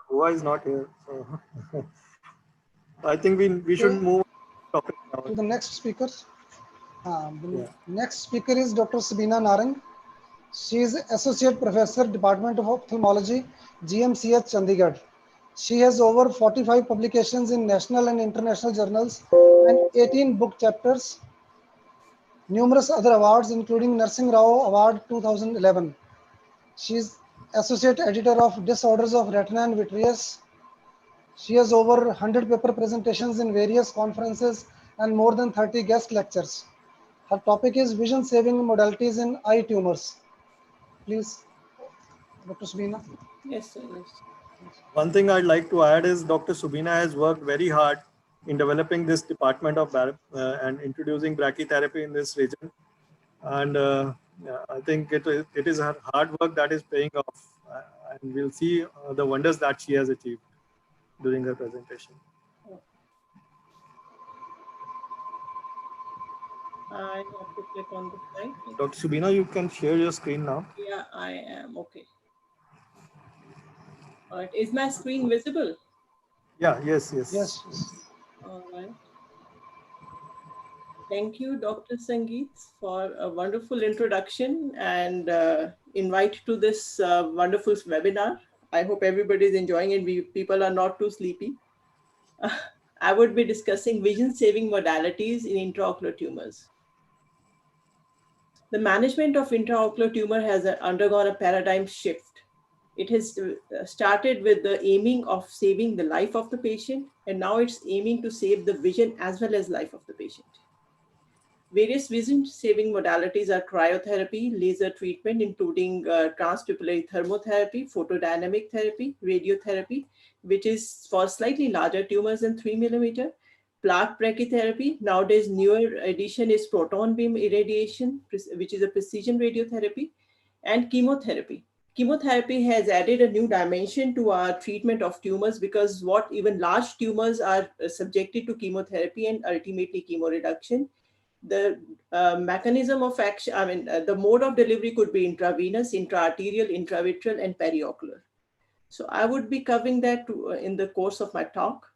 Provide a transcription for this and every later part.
Hua is not here. So I think we should Okay, move topic now. to the next speaker. The Yeah. next speaker is Dr. Sabina Narang. She is Associate Professor, Department of Ophthalmology, GMCH, Chandigarh. She has over 45 publications in national and international journals and 18 book chapters, numerous other awards, including Nursing Rao Award 2011. She is Associate Editor of Disorders of Retina and Vitreous. She has over 100 paper presentations in various conferences and more than 30 guest lectures. Her topic is vision saving modalities in eye tumors. Please, Dr. Subina. Yes, sir. Yes. One thing I'd like to add is Dr. Subina has worked very hard in developing this department of and introducing brachytherapy in this region. And yeah, I think it is her hard work that is paying off. And we'll see the wonders that she has achieved during her presentation. I have to click on the slide. Dr. Subina, you can share your screen now. Yeah, I am. Okay. All right. Is my screen visible? Yeah, yes, yes. Yes. All right. Thank you, Dr. Sangeet, for a wonderful introduction and invite to this wonderful webinar. I hope everybody is enjoying it. People are not too sleepy. I would be discussing vision-saving modalities in intraocular tumors. The management of intraocular tumor has undergone a paradigm shift. It has started with the aiming of saving the life of the patient, and now it's aiming to save the vision as well as life of the patient. Various vision-saving modalities are cryotherapy, laser treatment, including transpupillary thermotherapy, photodynamic therapy, radiotherapy, which is for slightly larger tumors than 3 millimeter, plaque brachytherapy. Nowadays, newer addition is proton beam irradiation, which is a precision radiotherapy, and chemotherapy. Chemotherapy has added a new dimension to our treatment of tumors because what even large tumors are subjected to chemotherapy and ultimately chemoreduction. The mechanism of action, the mode of delivery could be intravenous, intraarterial, intravitreal, and periocular. So I would be covering that in the course of my talk.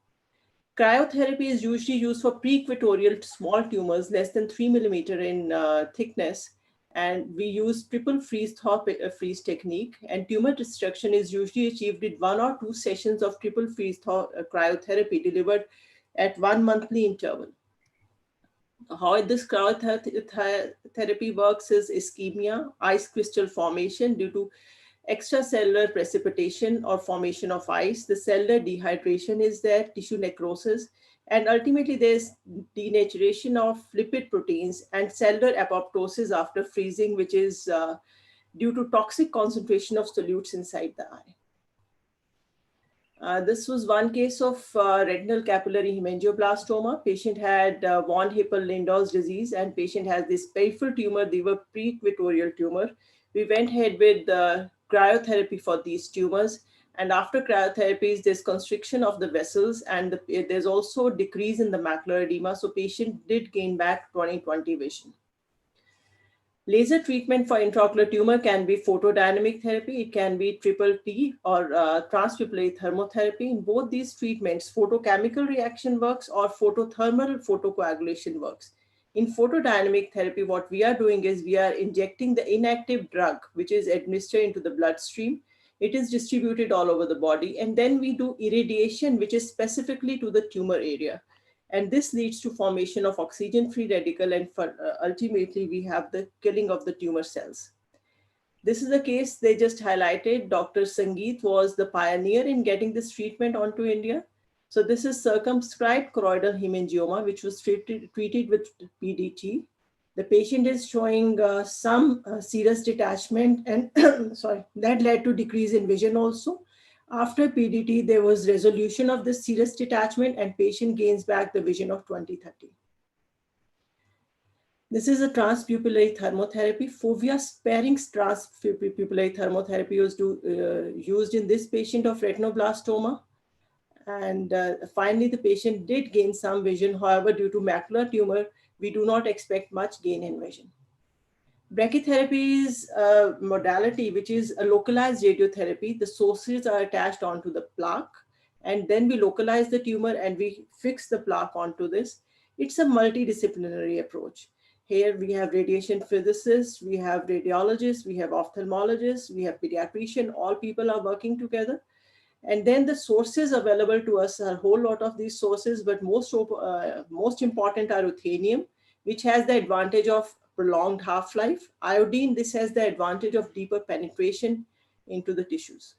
Cryotherapy is usually used for preequatorial small tumors less than 3 millimeter in thickness, and we use triple freeze thaw freeze technique, and tumor destruction is usually achieved with 1 or 2 sessions of triple freeze thaw cryotherapy delivered at 1 monthly interval. How this cryotherapy works is ischemia, ice crystal formation due to extracellular precipitation or formation of ice. The cellular dehydration is there, tissue necrosis, and ultimately there's denaturation of lipid proteins and cellular apoptosis after freezing, which is due to toxic concentration of solutes inside the eye. This was one case of retinal capillary hemangioblastoma. Patient had von Hippel-Lindau's disease, and patient has this peripheral tumor. They were preequatorial tumor. We went ahead with cryotherapy for these tumors. And after cryotherapy, there's constriction of the vessels, and there's also decrease in the macular edema. So patient did gain back 20/20 vision. Laser treatment for intraocular tumor can be photodynamic therapy, it can be triple T or transpupillary thermotherapy. In both these treatments, photochemical reaction works or photothermal photocoagulation works. In photodynamic therapy, what we are doing is we are injecting the inactive drug, which is administered into the bloodstream. It is distributed all over the body, and then we do irradiation, which is specifically to the tumor area. And this leads to formation of oxygen-free radical, and ultimately we have the killing of the tumor cells. This is a case they just highlighted. Dr. Sangeet was the pioneer in getting this treatment onto India. So this is circumscribed choroidal hemangioma, which was treated with PDT. The patient is showing some serous detachment, and sorry, that led to decrease in vision also. After PDT, there was resolution of the serous detachment, and patient gains back the vision of 20/30. This is a transpupillary thermotherapy. Fovea sparing transpupillary thermotherapy was used in this patient of retinoblastoma. And finally, the patient did gain some vision. However, due to macular tumor, we do not expect much gain in vision. Brachytherapy is a modality which is a localized radiotherapy. The sources are attached onto the plaque, and then we localize the tumor and we fix the plaque onto this. It's a multidisciplinary approach. Here we have radiation physicists, we have radiologists, we have ophthalmologists, we have pediatricians, all people are working together. And then the sources available to us are a whole lot of these sources, but most important are ruthenium, which has the advantage of prolonged half-life. Iodine, this has the advantage of deeper penetration into the tissues.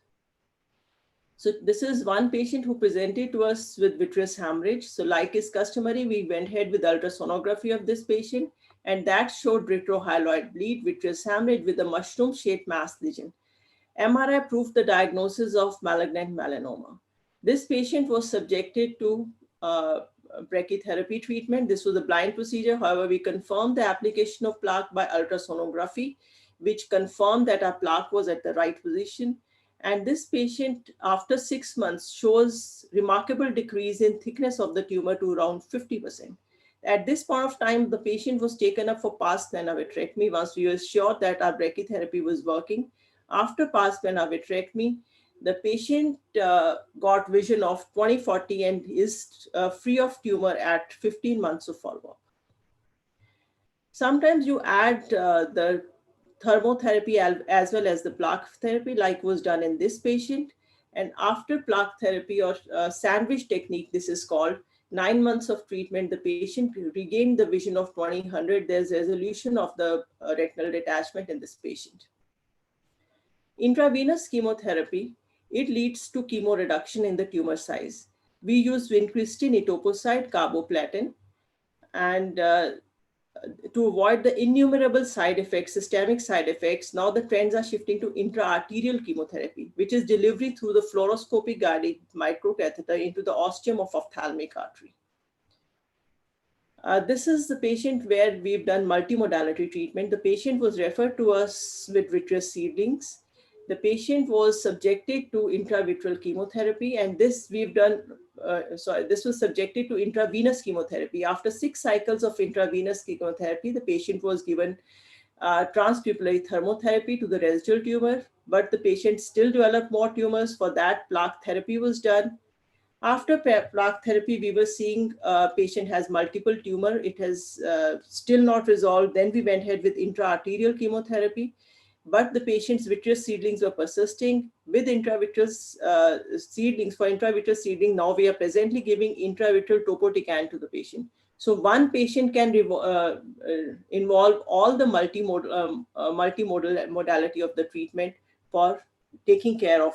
So this is one patient who presented to us with vitreous hemorrhage. So like is customary, we went ahead with ultrasonography of this patient, and that showed retrohyaloid bleed, vitreous hemorrhage with a mushroom-shaped mass lesion. MRI proved the diagnosis of malignant melanoma. This patient was subjected to brachytherapy treatment. This was a blind procedure. However, we confirmed the application of plaque by ultrasonography, which confirmed that our plaque was at the right position. And this patient, after 6 months, shows remarkable decrease in thickness of the tumor to around 50%. At this point of time, the patient was taken up for pars plana vitrectomy once we were sure that our brachytherapy was working. After pars plana vitrectomy, the patient got vision of 20/40 and is free of tumor at 15 months of follow-up. Sometimes you add the thermotherapy as well as the plaque therapy, like was done in this patient. And after plaque therapy or sandwich technique, this is called, 9 months of treatment, the patient regained the vision of 20/100. There's resolution of the retinal detachment in this patient. Intravenous chemotherapy, it leads to chemoreduction in the tumor size. We use vincristine, etoposide, carboplatin, and to avoid the innumerable side effects, systemic side effects, now the trends are shifting to intraarterial chemotherapy, which is delivery through the fluoroscopic guided microcatheter into the ostium of ophthalmic artery. This is the patient where we've done multimodality treatment. The patient was referred to us with vitreous seedlings. The patient was subjected to intravitreal chemotherapy, and this we've done, this was subjected to intravenous chemotherapy. After 6 cycles of intravenous chemotherapy, the patient was given transpupillary thermotherapy to the residual tumor, but the patient still developed more tumors. For that, plaque therapy was done. After plaque therapy, we were seeing patient has multiple tumor. It has still not resolved. Then we went ahead with intraarterial chemotherapy, but the patient's vitreous seedlings were persisting. With intravitreous seedlings, for intravitreous seedling, now we are presently giving intravitreal topotecan to the patient. So one patient can involve all the multimodal modality of the treatment for taking care of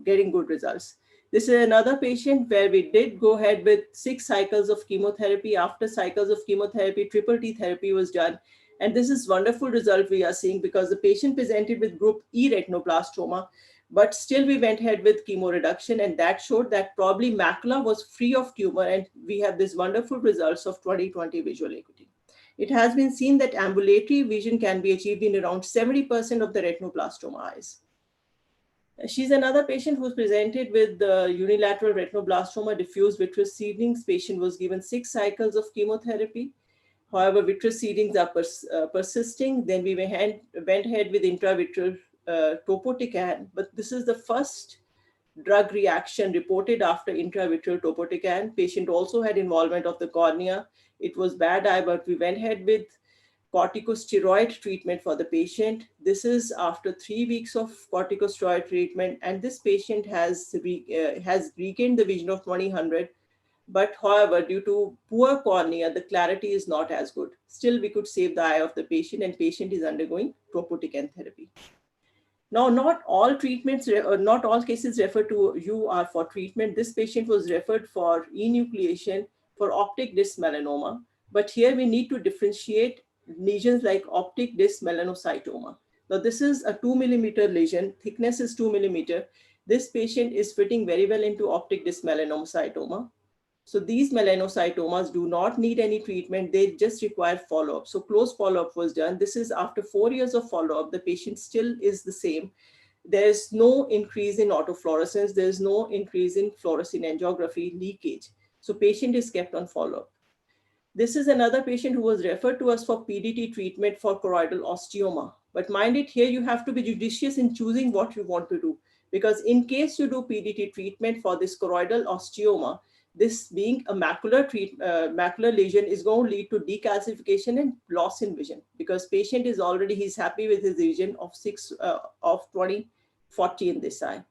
getting good results. This is another patient where we did go ahead with 6 cycles of chemotherapy. After cycles of chemotherapy, triple T therapy was done. And this is wonderful result we are seeing because the patient presented with group E retinoblastoma, but still we went ahead with chemo reduction, and that showed that probably macula was free of tumor, and we have this wonderful results of 20/20 visual acuity. It has been seen that ambulatory vision can be achieved in around 70% of the retinoblastoma eyes. She's another patient who's presented with unilateral retinoblastoma, diffuse vitreous seedlings. Patient was given 6 cycles of chemotherapy. However, vitreous seedlings are persisting. Then we went ahead with intravitreal topotecan, but this is the first drug reaction reported after intravitreal topotecan. Patient also had involvement of the cornea. It was bad eye, but we went ahead with corticosteroid treatment for the patient. This is after 3 weeks of corticosteroid treatment, and this patient has regained the vision of 20/100. But however, due to poor cornea, the clarity is not as good. Still, we could save the eye of the patient, and patient is undergoing topotecan therapy. Now, not all treatments, not all cases referred to you are for treatment. This patient was referred for enucleation for optic disc melanoma. But here we need to differentiate lesions like optic disc melanocytoma. Now, this is a 2 millimeter lesion, thickness is 2 millimeter. This patient is fitting very well into optic disc melanocytoma. So these melanocytomas do not need any treatment. They just require follow-up. So close follow-up was done. This is after 4 years of follow-up. The patient still is the same. There's no increase in autofluorescence. There's no increase in fluorescein angiography leakage. So patient is kept on follow-up. This is another patient who was referred to us for PDT treatment for choroidal osteoma. But mind it, here you have to be judicious in choosing what you want to do. Because in case you do PDT treatment for this choroidal osteoma, this being a macular lesion is going to lead to decalcification and loss in vision, because patient is already, he's happy with his vision of 20/40 in this eye.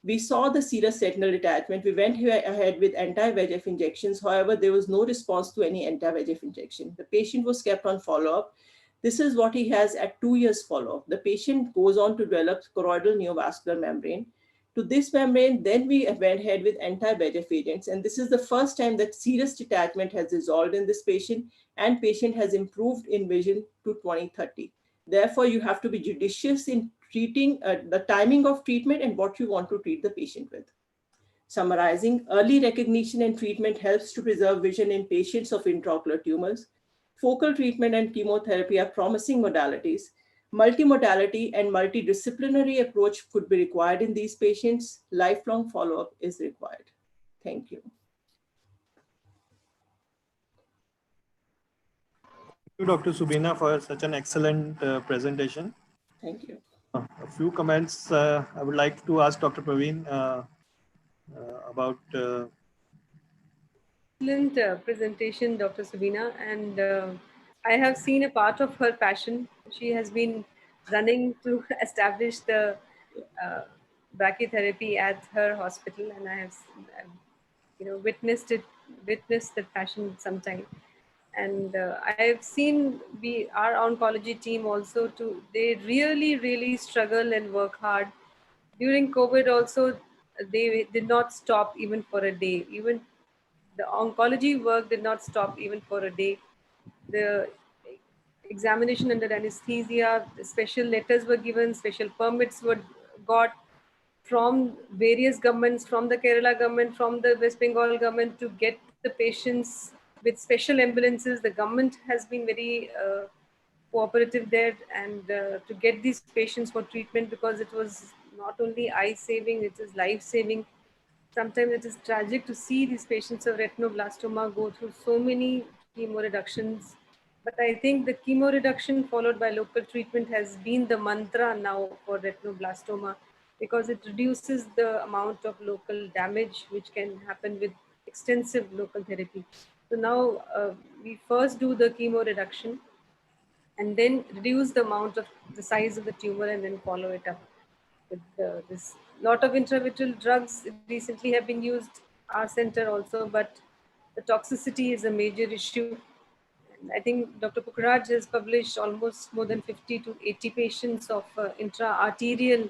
We saw the serous retinal detachment. We went ahead with anti-VEGF injections. However, there was no response to any anti-VEGF injection. The patient was kept on follow-up. This is what he has at 2 years follow-up. The patient goes on to develop choroidal neovascular membrane. To this membrane, then we went ahead with anti-VEGF agents. And this is the first time that serous detachment has resolved in this patient, and patient has improved in vision to 20/30. Therefore, you have to be judicious in treating the timing of treatment and what you want to treat the patient with. Summarizing, early recognition and treatment helps to preserve vision in patients of intraocular tumors. Focal treatment and chemotherapy are promising modalities. Multimodality and multidisciplinary approach could be required in these patients. Lifelong follow-up is required. Thank you. Thank you, Dr. Subina, for such an excellent presentation. Thank you. A few comments I would like to ask Dr. Praveen about. Excellent presentation, Dr. Subina, and I have seen a part of her passion. She has been running to establish the brachytherapy at her hospital, and I have, witnessed the passion sometime. And I have seen our oncology team also too. They really struggle and work hard. During COVID also, they did not stop even for a day. Even the oncology work did not stop even for a day. The examination under anesthesia, special letters were given, special permits were got from various governments, from the Kerala government, from the West Bengal government, to get the patients with special ambulances. The government has been very cooperative there, and to get these patients for treatment, because it was not only eye saving, it is life saving. Sometimes it is tragic to see these patients of retinoblastoma go through so many chemo reductions. But I think the chemo reduction followed by local treatment has been the mantra now for retinoblastoma, because it reduces the amount of local damage which can happen with extensive local therapy. So now we first do the chemo reduction and then reduce the amount of the size of the tumor, and then follow it up with this. Lot of intravitreal drugs recently have been used, our center also, but the toxicity is a major issue. And I think Dr. Pukhraj has published almost more than 50 to 80 patients of intra-arterial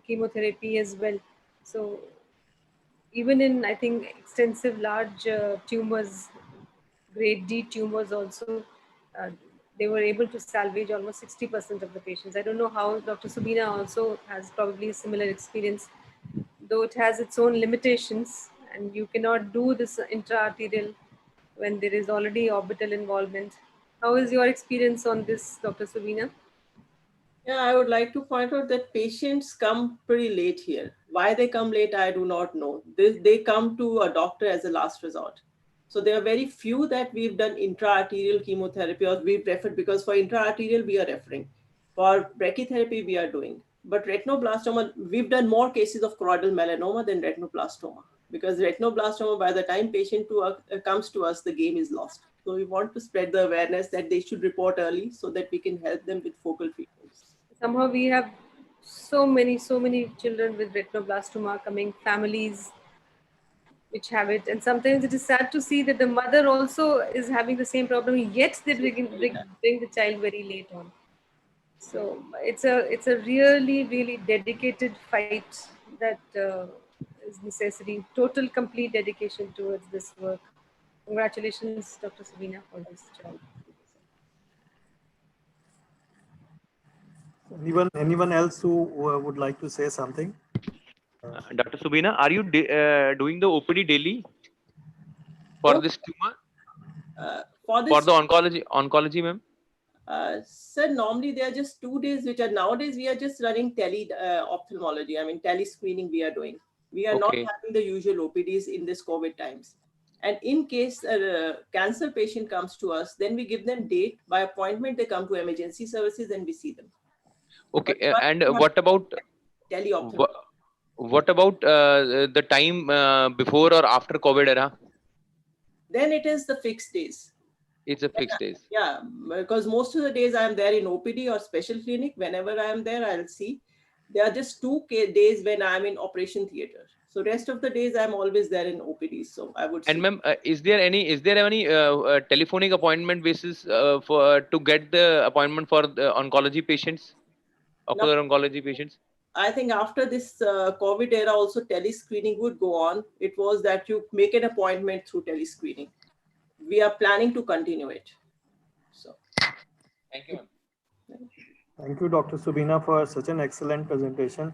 chemotherapy as well. So even in, I think, extensive large tumors, grade D tumors also, they were able to salvage almost 60% of the patients. I don't know how Dr. Subina also has probably a similar experience, though it has its own limitations, and you cannot do this intra-arterial when there is already orbital involvement. How is your experience on this, Dr. Subina? Yeah, I would like to point out that patients come pretty late here. Why they come late, I do not know. They come to a doctor as a last resort. So there are very few that we've done intra-arterial chemotherapy, or we've referred, because for intra-arterial we are referring. For brachytherapy we are doing. But retinoblastoma, we've done more cases of choroidal melanoma than retinoblastoma, because retinoblastoma, by the time patient comes to us, the game is lost. So we want to spread the awareness that they should report early so that we can help them with focal treatments. Somehow we have so many children with retinoblastoma coming, families which have it, and sometimes it is sad to see that the mother also is having the same problem, yet they bring the child very late on. So it's a really dedicated fight that is necessary. Total, complete dedication towards this work. Congratulations, Dr. Subina, for this job. Anyone else who would like to say something? Dr. Subina, are you doing the OPD daily for this tumor? For the oncology, ma'am? Sir, normally there are just 2 days, which are nowadays we are just running tele ophthalmology. I mean, tele screening we are doing. We are not having the usual OPDs in this COVID times. And in case a cancer patient comes to us, then we give them date by appointment. They come to emergency services and we see them. Okay. But And we have what about teleophthalmology. what about the time before or after COVID era? Then it is the fixed days. It's a fixed days. Yeah, because most of the days I am there in OPD or special clinic. Whenever I am there, I'll see. There are just 2 days when I'm in operation theater. So rest of the days I'm always there in OPD. So I would. And see. ma'am, is there any telephonic appointment basis for to get the appointment for the oncology patients, ocular oncology patients? I think after this COVID era, also telescreening would go on. It was that you make an appointment through telescreening. We are planning to continue it. So, thank you, ma'am. Thank you, Dr. Subina, for such an excellent presentation.